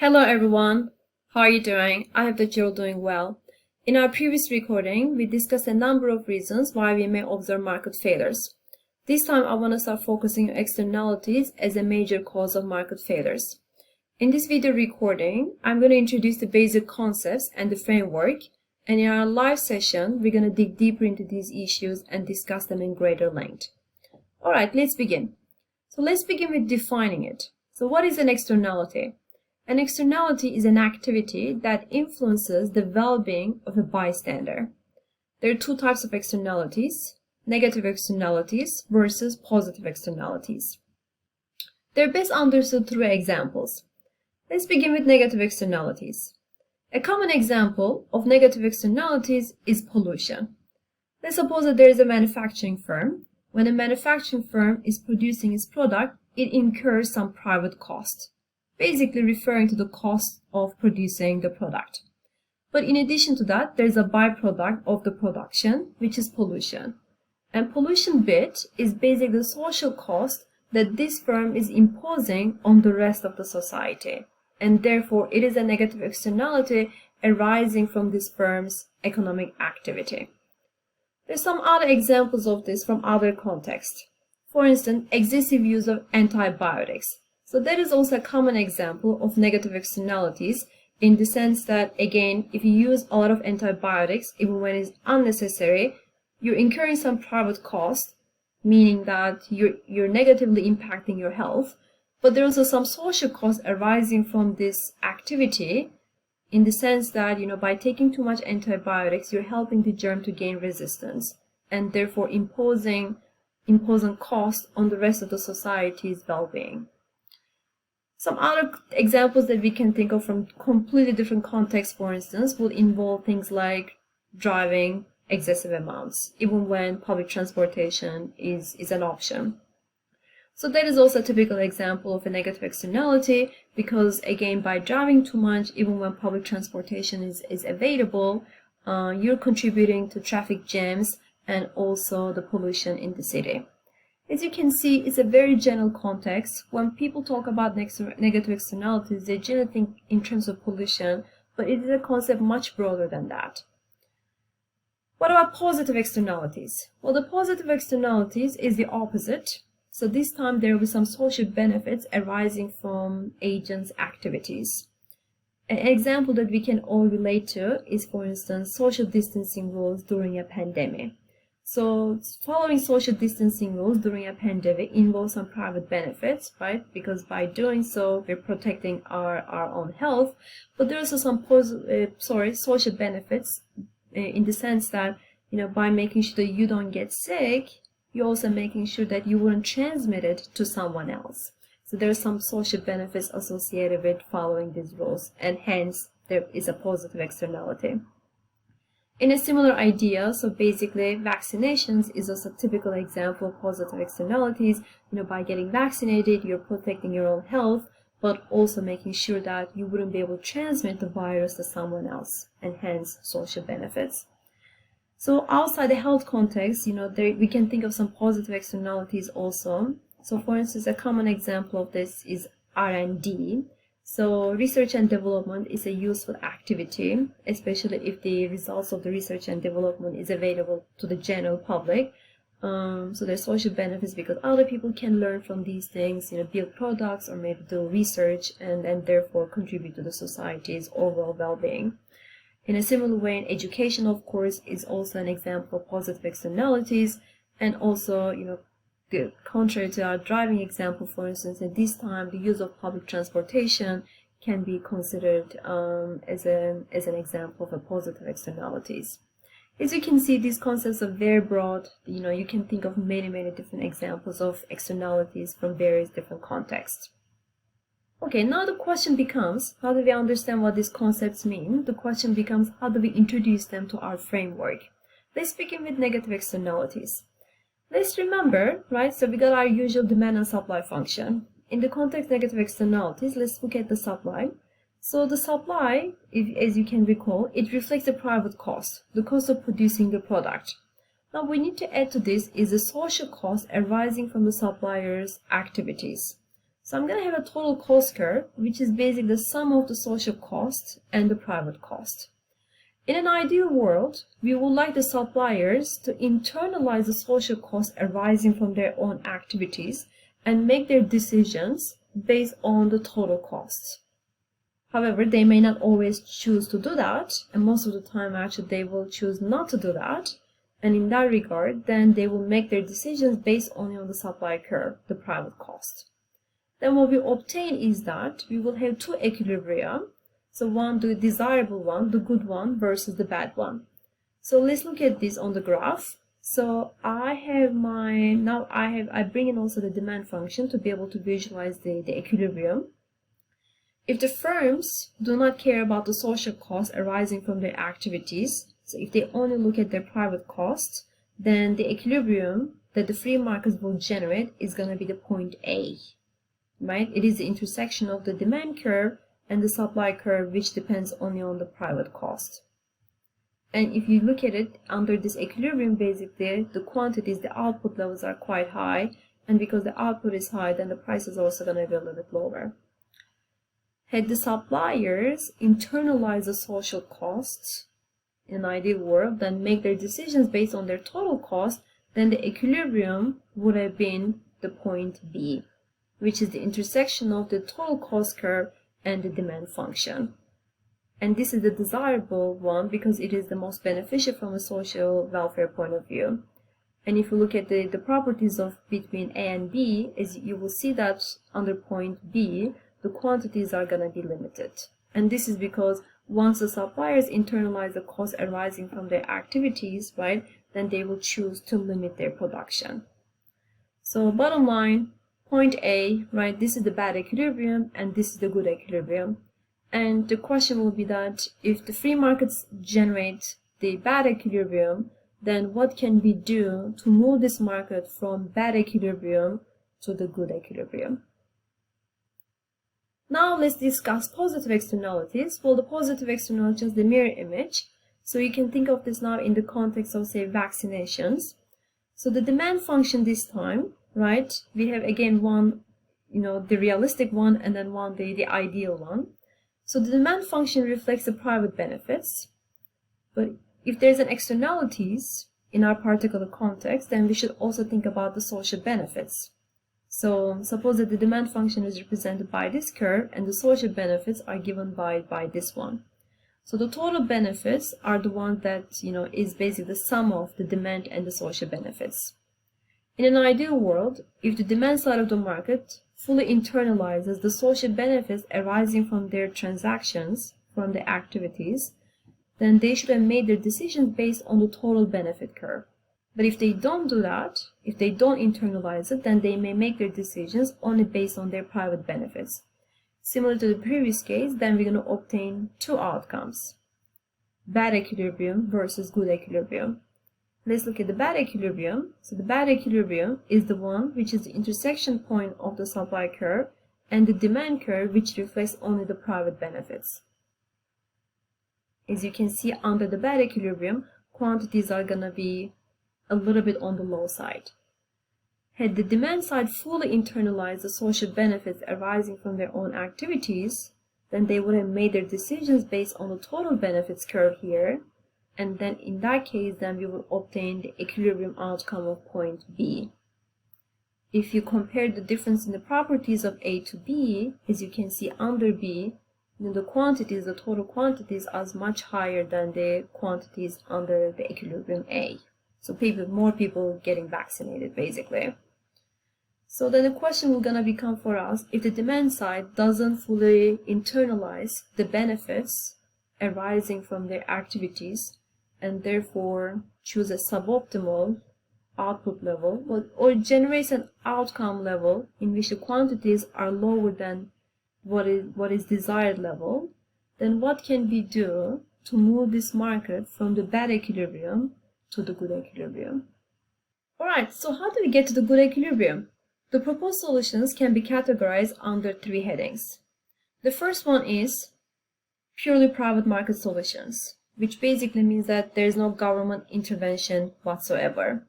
Hello everyone, how are you doing? I hope that you're doing well. In our previous recording, we discussed a number of reasons why we may observe market failures. This time I want to start focusing on externalities as a major cause of market failures. In this video recording, I'm going to introduce the basic concepts and the framework, and in our live session, we're going to dig deeper into these issues and discuss them in greater length. Alright, let's begin. So let's begin with defining it. So what is an externality? An externality is an activity that influences the well-being of a bystander. There are two types of externalities, negative externalities versus positive externalities. They're best understood through examples. Let's begin with negative externalities. A common example of negative externalities is pollution. Let's suppose that there is a manufacturing firm. When a manufacturing firm is producing its product, it incurs some private cost, basically referring to the cost of producing the product. But in addition to that, there's a byproduct of the production, which is pollution. And pollution bit is basically the social cost that this firm is imposing on the rest of the society. And therefore, it is a negative externality arising from this firm's economic activity. There's some other examples of this from other contexts. For instance, excessive use of antibiotics. So that is also a common example of negative externalities in the sense that, again, if you use a lot of antibiotics, even when it's unnecessary, you're incurring some private cost, meaning that you're negatively impacting your health. But there are also some social costs arising from this activity in the sense that, by taking too much antibiotics, you're helping the germ to gain resistance and therefore imposing cost on the rest of the society's well-being. Some other examples that we can think of from completely different contexts, for instance, will involve things like driving excessive amounts, even when public transportation is an option. So that is also a typical example of a negative externality because, again, by driving too much, even when public transportation is available, you're contributing to traffic jams and also the pollution in the city. As you can see, it's a very general context. When people talk about negative externalities, they generally think in terms of pollution, but it is a concept much broader than that. What about positive externalities? Well, the positive externalities is the opposite. So this time there will be some social benefits arising from agents' activities. An example that we can all relate to is, for instance, social distancing rules during a pandemic. So following social distancing rules during a pandemic involves some private benefits, right? Because by doing so, we're protecting our own health. But there are also some social benefits in the sense that, by making sure that you don't get sick, you're also making sure that you wouldn't transmit it to someone else. So there are some social benefits associated with following these rules, and hence there is a positive externality. In a similar idea, so basically vaccinations is also a typical example of positive externalities. By getting vaccinated, you're protecting your own health, but also making sure that you wouldn't be able to transmit the virus to someone else, and hence social benefits. So outside the health context, we can think of some positive externalities also. So for instance, a common example of this is R&D. So research and development is a useful activity, especially if the results of the research and development is available to the general public. So there's social benefits because other people can learn from these things, build products or maybe do research and therefore contribute to the society's overall well-being. In a similar way, in education, of course, is also an example of positive externalities, and also, contrary to our driving example, for instance, at this time, the use of public transportation can be considered as an example of a positive externalities. As you can see, these concepts are very broad. You can think of many different examples of externalities from various different contexts. Okay, now the question becomes, how do we understand what these concepts mean? The question becomes, how do we introduce them to our framework? Let's begin with negative externalities. Let's remember, right, so we got our usual demand and supply function. In the context of negative externalities, let's look at the supply. So the supply, as you can recall, it reflects the private cost, the cost of producing the product. Now we need to add to this is the social cost arising from the supplier's activities. So I'm going to have a total cost curve, which is basically the sum of the social cost and the private cost. In an ideal world, we would like the suppliers to internalize the social costs arising from their own activities and make their decisions based on the total costs. However, they may not always choose to do that, and most of the time actually they will choose not to do that. And in that regard, then they will make their decisions based only on the supply curve, the private cost. Then what we obtain is that we will have two equilibria. So one, the desirable one, the good one versus the bad one. So let's look at this on the graph. So I bring in also the demand function to be able to visualize the equilibrium. If the firms do not care about the social costs arising from their activities, so if they only look at their private costs, then the equilibrium that the free markets will generate is going to be the point A, right? It is the intersection of the demand curve and the supply curve, which depends only on the private cost. And if you look at it under this equilibrium, basically the quantities, the output levels are quite high, and because the output is high, then the price is also going to be a little bit lower. Had the suppliers internalize the social costs in an ideal world, then make their decisions based on their total cost, then the equilibrium would have been the point B, which is the intersection of the total cost curve and the demand function. And this is the desirable one because it is the most beneficial from a social welfare point of view. And if you look at the properties of between A and B, as you will see that under point B, the quantities are going to be limited. And this is because once the suppliers internalize the costs arising from their activities, right, then they will choose to limit their production. So bottom line, point A, right, this is the bad equilibrium and this is the good equilibrium. And the question will be that if the free markets generate the bad equilibrium, then what can we do to move this market from bad equilibrium to the good equilibrium? Now let's discuss positive externalities. Well, the positive externality is the mirror image. So you can think of this now in the context of, say, vaccinations. So the demand function this time, right, we have again one, the realistic one, and then one, the ideal one. So the demand function reflects the private benefits. But if there's an externalities in our particular context, then we should also think about the social benefits. So suppose that the demand function is represented by this curve and the social benefits are given by this one. So the total benefits are the one that, is basically the sum of the demand and the social benefits. In an ideal world, if the demand side of the market fully internalizes the social benefits arising from their transactions, from their activities, then they should have made their decisions based on the total benefit curve. But if they don't do that, if they don't internalize it, then they may make their decisions only based on their private benefits. Similar to the previous case, then we're going to obtain two outcomes. Bad equilibrium versus good equilibrium. Let's look at the bad equilibrium. So the bad equilibrium is the one which is the intersection point of the supply curve and the demand curve, which reflects only the private benefits. As you can see, under the bad equilibrium, quantities are going to be a little bit on the low side. Had the demand side fully internalized the social benefits arising from their own activities, then they would have made their decisions based on the total benefits curve here, and then in that case, then we will obtain the equilibrium outcome of point B. If you compare the difference in the properties of A to B, as you can see under B, then the quantities, the total quantities, are much higher than the quantities under the equilibrium A. So more people getting vaccinated, basically. So then the question will gonna become for us, if the demand side doesn't fully internalize the benefits arising from their activities and therefore choose a suboptimal output level, or generates an outcome level in which the quantities are lower than what is desired level, then what can we do to move this market from the bad equilibrium to the good equilibrium? Alright, so how do we get to the good equilibrium? The proposed solutions can be categorized under three headings. The first one is purely private market solutions, which basically means that there is no government intervention whatsoever.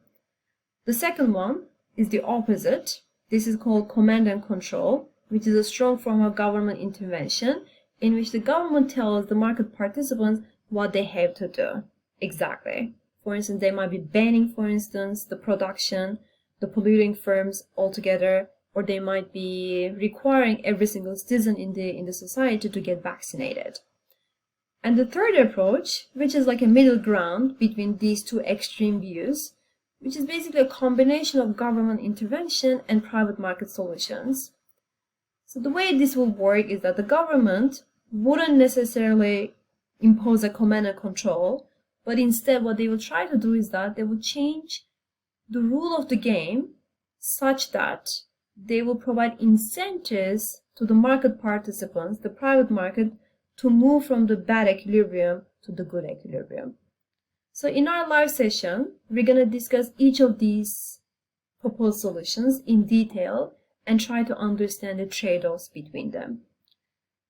The second one is the opposite. This is called command and control, which is a strong form of government intervention in which the government tells the market participants what they have to do. Exactly. For instance, they might be banning, for instance, the production, the polluting firms altogether, or they might be requiring every single citizen in the society to get vaccinated. And the third approach, which is like a middle ground between these two extreme views, which is basically a combination of government intervention and private market solutions. So the way this will work is that the government wouldn't necessarily impose a command and control, but instead what they will try to do is that they will change the rule of the game such that they will provide incentives to the market participants, the private market, to move from the bad equilibrium to the good equilibrium. So in our live session, we're going to discuss each of these proposed solutions in detail and try to understand the trade-offs between them.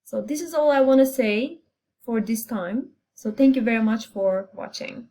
So this is all I want to say for this time. So thank you very much for watching.